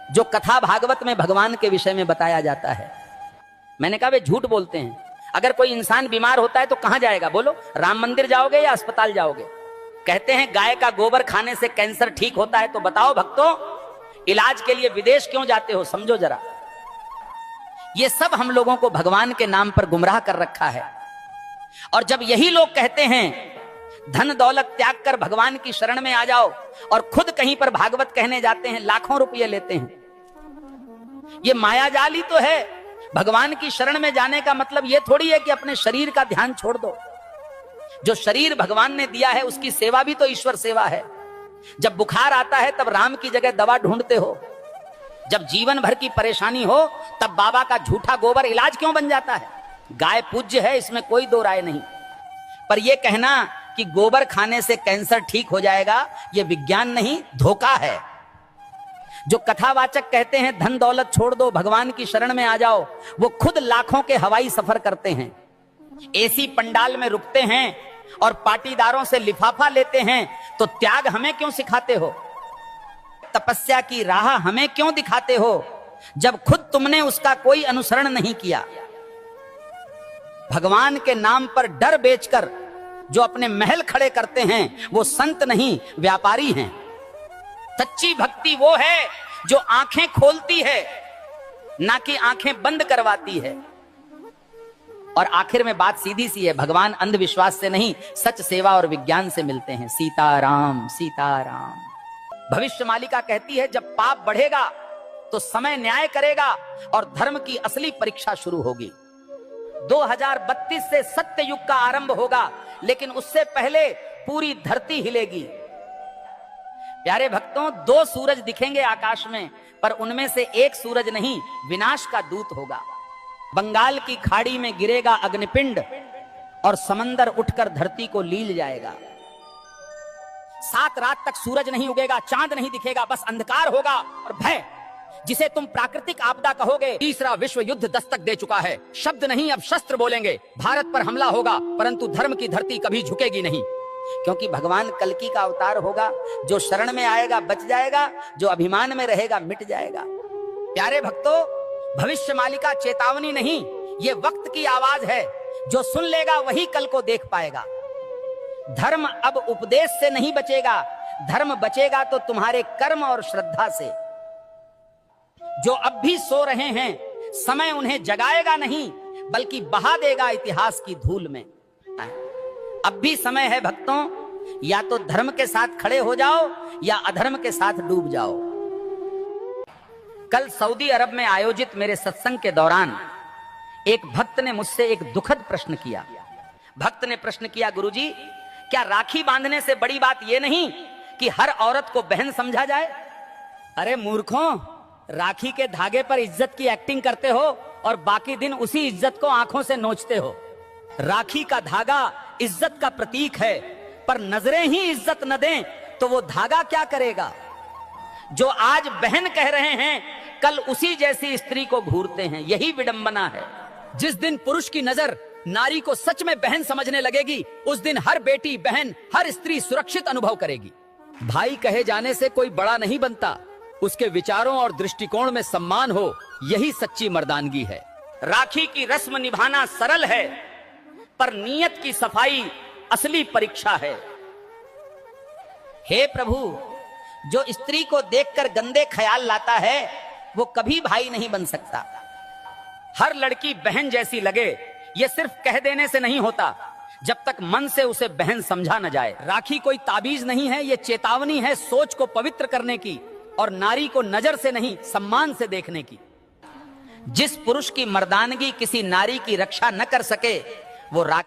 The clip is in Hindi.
जो कथा भागवत में भगवान के विषय में बताया जाता है। मैंने कहा वे झूठ बोलते हैं। अगर कोई इंसान बीमार होता है तो कहां जाएगा बोलो? राम मंदिर जाओगे या अस्पताल जाओगे? कहते हैं गाय का गोबर खाने से कैंसर ठीक होता है, तो बताओ भक्तों, इलाज के लिए विदेश क्यों जाते हो? समझो जरा। ये सब हम लोगों को भगवान के नाम पर गुमराह कर रखा है। और जब यही लोग कहते हैं धन दौलत त्याग कर भगवान की शरण में आ जाओ, और खुद कहीं पर भागवत कहने जाते हैं, लाखों रुपये लेते हैं। ये मायाजाल ही तो है। भगवान की शरण में जाने का मतलब ये थोड़ी है कि अपने शरीर का ध्यान छोड़ दो। जो शरीर भगवान ने दिया है उसकी सेवा भी तो ईश्वर सेवा है। जब बुखार आता है तब राम की जगह दवा ढूंढते हो। जब जीवन भर की परेशानी हो तब बाबा का झूठा गोबर इलाज क्यों बन जाता है? गाय पूज्य है, इसमें कोई दो राय नहीं, पर यह कहना कि गोबर खाने से कैंसर ठीक हो जाएगा, यह विज्ञान नहीं, धोखा है। जो कथावाचक कहते हैं धन दौलत छोड़ दो, भगवान की शरण में आ जाओ, वो खुद लाखों के हवाई सफर करते हैं, एसी पंडाल में रुकते हैं और पाटीदारों से लिफाफा लेते हैं। तो त्याग हमें क्यों सिखाते हो? तपस्या की राह हमें क्यों दिखाते हो, जब खुद तुमने उसका कोई अनुसरण नहीं किया? भगवान के नाम पर डर बेचकर जो अपने महल खड़े करते हैं वो संत नहीं, व्यापारी हैं। सच्ची भक्ति वो है जो आंखें खोलती है, ना कि आंखें बंद करवाती है। और आखिर में बात सीधी सी है, भगवान अंधविश्वास से नहीं, सच सेवा और विज्ञान से मिलते हैं। सीताराम सीताराम। भविष्य मालिका कहती है जब पाप बढ़ेगा तो समय न्याय करेगा और धर्म की असली परीक्षा शुरू होगी। 2032 से सत्य युग का आरंभ होगा, लेकिन उससे पहले पूरी धरती हिलेगी। प्यारे भक्तों, 2 सूरज दिखेंगे आकाश में, पर उनमें से एक सूरज नहीं, विनाश का दूत होगा। बंगाल की खाड़ी में गिरेगा अग्निपिंड और समंदर उठकर धरती को लील जाएगा। 7 रात तक सूरज नहीं उगेगा, चांद नहीं दिखेगा, बस अंधकार होगा और भय, जिसे तुम प्राकृतिक आपदा कहोगे। तीसरा विश्व युद्ध दस्तक दे चुका है। शब्द नहीं, अब शस्त्र बोलेंगे। भारत पर हमला होगा, परंतु धर्म की धरती कभी झुकेगी नहीं, क्योंकि भगवान कल्कि का अवतार होगा। जो शरण में आएगा बच जाएगा, जो अभिमान में रहेगा मिट जाएगा। प्यारे भक्तों, भविष्य मालिका चेतावनी नहीं, ये वक्त की आवाज है। जो सुन लेगा वही कल को देख पाएगा। धर्म अब उपदेश से नहीं बचेगा, धर्म बचेगा तो तुम्हारे कर्म और श्रद्धा से। जो अब भी सो रहे हैं, समय उन्हें जगाएगा नहीं, बल्कि बहा देगा इतिहास की धूल में। अब भी समय है भक्तों, या तो धर्म के साथ खड़े हो जाओ या अधर्म के साथ डूब जाओ। कल सऊदी अरब में आयोजित मेरे सत्संग के दौरान एक भक्त ने मुझसे एक दुखद प्रश्न किया। भक्त ने प्रश्न किया, गुरुजी, क्या राखी बांधने से बड़ी बात यह नहीं कि हर औरत को बहन समझा जाए? अरे मूर्खों, राखी के धागे पर इज्जत की एक्टिंग करते हो और बाकी दिन उसी इज्जत को आंखों से नोचते हो। राखी का धागा इज्जत का प्रतीक है, पर नजरें ही इज्जत न दें तो वो धागा क्या करेगा? जो आज बहन कह रहे हैं, कल उसी जैसी स्त्री को घूरते हैं। यही विडंबना है। जिस दिन पुरुष की नजर नारी को सच में बहन समझने लगेगी, उस दिन हर बेटी, बहन, हर स्त्री सुरक्षित अनुभव करेगी। भाई कहे जाने से कोई बड़ा नहीं बनता, उसके विचारों और दृष्टिकोण में सम्मान हो, यही सच्ची मर्दानगी है। राखी की रस्म निभाना सरल है, पर नियत की सफाई असली परीक्षा है। हे प्रभु, जो स्त्री को देखकर गंदे ख्याल लाता है वो कभी भाई नहीं बन सकता। हर लड़की बहन जैसी लगे, ये सिर्फ कह देने से नहीं होता, जब तक मन से उसे बहन समझा न जाए। राखी कोई ताबीज नहीं है, ये चेतावनी है सोच को पवित्र करने की और नारी को नजर से नहीं सम्मान से देखने की। जिस पुरुष की मर्दानगी किसी नारी की रक्षा न कर सके वो राखी